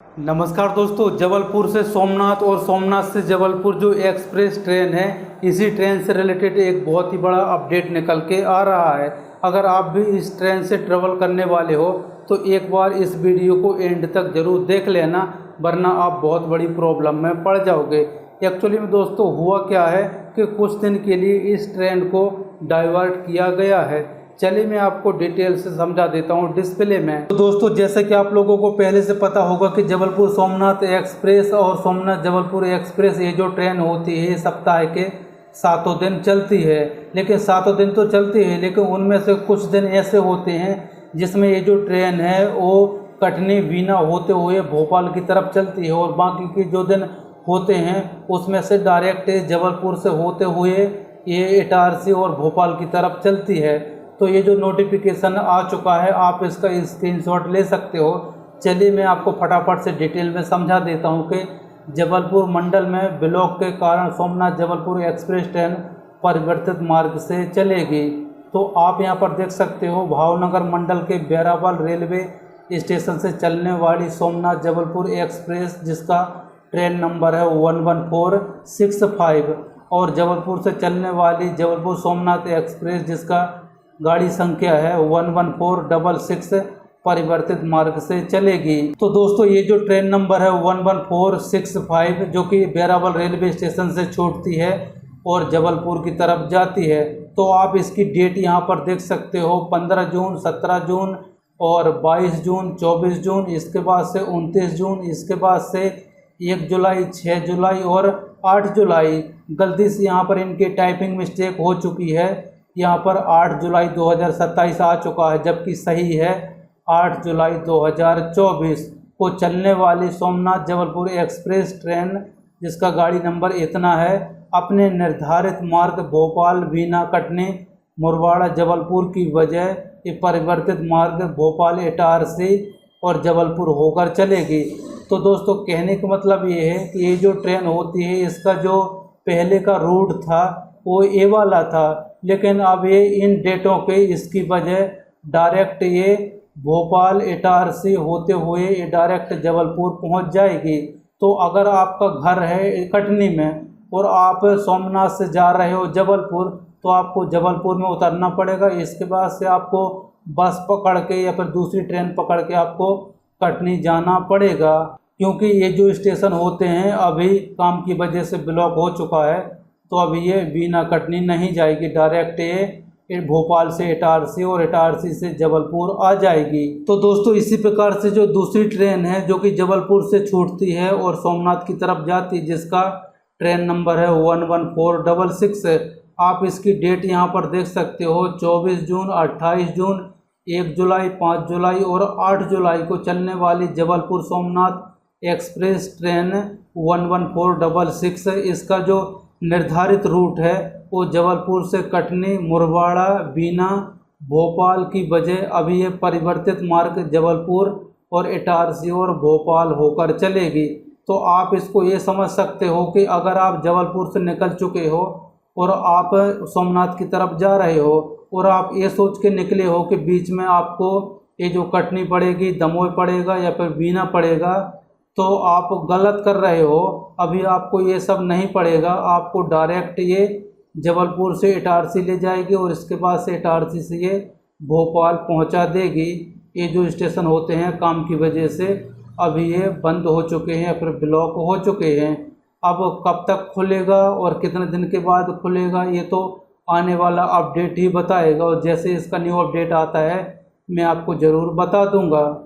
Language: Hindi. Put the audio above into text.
नमस्कार दोस्तों, जबलपुर से सोमनाथ और सोमनाथ से जबलपुर जो एक्सप्रेस ट्रेन है, इसी ट्रेन से रिलेटेड एक बहुत ही बड़ा अपडेट निकल के आ रहा है। अगर आप भी इस ट्रेन से ट्रेवल करने वाले हो तो एक बार इस वीडियो को एंड तक ज़रूर देख लेना, वरना आप बहुत बड़ी प्रॉब्लम में पड़ जाओगे। एक्चुअली में दोस्तों हुआ क्या है कि कुछ दिन के लिए इस ट्रेन को डाइवर्ट किया गया है। चलिए मैं आपको डिटेल से समझा देता हूँ डिस्प्ले में। तो दोस्तों, जैसे कि आप लोगों को पहले से पता होगा कि जबलपुर सोमनाथ एक्सप्रेस और सोमनाथ जबलपुर एक्सप्रेस ये जो ट्रेन होती है सप्ताह के 7 दिन चलती है। लेकिन 7 दिन तो चलती है, लेकिन उनमें से कुछ दिन ऐसे होते हैं जिसमें ये जो ट्रेन है वो कटनी बीना होते हुए भोपाल की तरफ चलती है, और बाकी के जो दिन होते हैं उसमें से डायरेक्ट जबलपुर से होते हुए ये इटारसी और भोपाल की तरफ चलती है। तो ये जो नोटिफिकेशन आ चुका है, आप इसका स्क्रीनशॉट ले सकते हो। चलिए मैं आपको फटाफट से डिटेल में समझा देता हूँ कि जबलपुर मंडल में ब्लॉक के कारण सोमनाथ जबलपुर एक्सप्रेस ट्रेन परिवर्तित मार्ग से चलेगी। तो आप यहाँ पर देख सकते हो, भावनगर मंडल के बैरावल रेलवे स्टेशन से चलने वाली सोमनाथ जबलपुर एक्सप्रेस, जिसका ट्रेन नंबर है 11465, और जबलपुर से चलने वाली जबलपुर सोमनाथ एक्सप्रेस, जिसका गाड़ी संख्या है 11466, परिवर्तित मार्ग से चलेगी। तो दोस्तों, ये जो ट्रेन नंबर है 11465 जो कि बैरावल रेलवे स्टेशन से छूटती है और जबलपुर की तरफ जाती है। तो आप इसकी डेट यहाँ पर देख सकते हो, 15 जून, 17 जून और 22 जून, 24 जून, इसके बाद से 29 जून, इसके बाद से 1 जुलाई, 6 जुलाई और 8 जुलाई। गलती से यहाँ पर इनकी टाइपिंग मिस्टेक हो चुकी है, यहाँ पर 8 जुलाई 2027 आ चुका है, जबकि सही है 8 जुलाई 2024 को चलने वाली सोमनाथ जबलपुर एक्सप्रेस ट्रेन, जिसका गाड़ी नंबर इतना है, अपने निर्धारित मार्ग भोपाल बीना कटनी मुरबाड़ा जबलपुर की बजाय ये परिवर्तित मार्ग भोपाल इटारसी और जबलपुर होकर चलेगी। तो दोस्तों, कहने का मतलब ये है कि ये जो ट्रेन होती है इसका जो पहले का रूट था वो ए वाला था, लेकिन अब ये इन डेटों के इसकी वजह डायरेक्ट ये भोपाल इटारसी होते हुए ये डायरेक्ट जबलपुर पहुंच जाएगी। तो अगर आपका घर है कटनी में और आप सोमनाथ से जा रहे हो जबलपुर, तो आपको जबलपुर में उतरना पड़ेगा। इसके बाद से आपको बस पकड़ के या फिर दूसरी ट्रेन पकड़ के आपको कटनी जाना पड़ेगा, क्योंकि ये जो स्टेशन होते हैं अभी काम की वजह से ब्लॉक हो चुका है। तो अभी ये बीना कटनी नहीं जाएगी, डायरेक्ट ये भोपाल से इटारसी और इटारसी से जबलपुर आ जाएगी। तो दोस्तों, इसी प्रकार से जो दूसरी ट्रेन है जो कि जबलपुर से छूटती है और सोमनाथ की तरफ जाती है, जिसका ट्रेन नंबर है 11466, आप इसकी डेट यहाँ पर देख सकते हो, 24 जून, 28 जून, 1 जुलाई, 5 जुलाई और 8 जुलाई को चलने वाली जबलपुर सोमनाथ एक्सप्रेस ट्रेन 11466, इसका जो निर्धारित रूट है वो जबलपुर से कटनी मुरबाड़ा बीना भोपाल की बजाय अभी ये परिवर्तित मार्ग जबलपुर और इटारसी और भोपाल होकर चलेगी। तो आप इसको ये समझ सकते हो कि अगर आप जबलपुर से निकल चुके हो और आप सोमनाथ की तरफ जा रहे हो और आप ये सोच के निकले हो कि बीच में आपको ये जो कटनी पड़ेगी, दमोह पड़ेगा या फिर बीना पड़ेगा, तो आप गलत कर रहे हो। अभी आपको ये सब नहीं पड़ेगा, आपको डायरेक्ट ये जबलपुर से इटारसी ले जाएगी और इसके बाद से इटारसी से ये भोपाल पहुंचा देगी। ये जो स्टेशन होते हैं काम की वजह से अभी ये बंद हो चुके हैं या फिर ब्लॉक हो चुके हैं। अब कब तक खुलेगा और कितने दिन के बाद खुलेगा, ये तो आने वाला अपडेट ही बताएगा, और जैसे इसका न्यू अपडेट आता है मैं आपको ज़रूर बता दूंगा।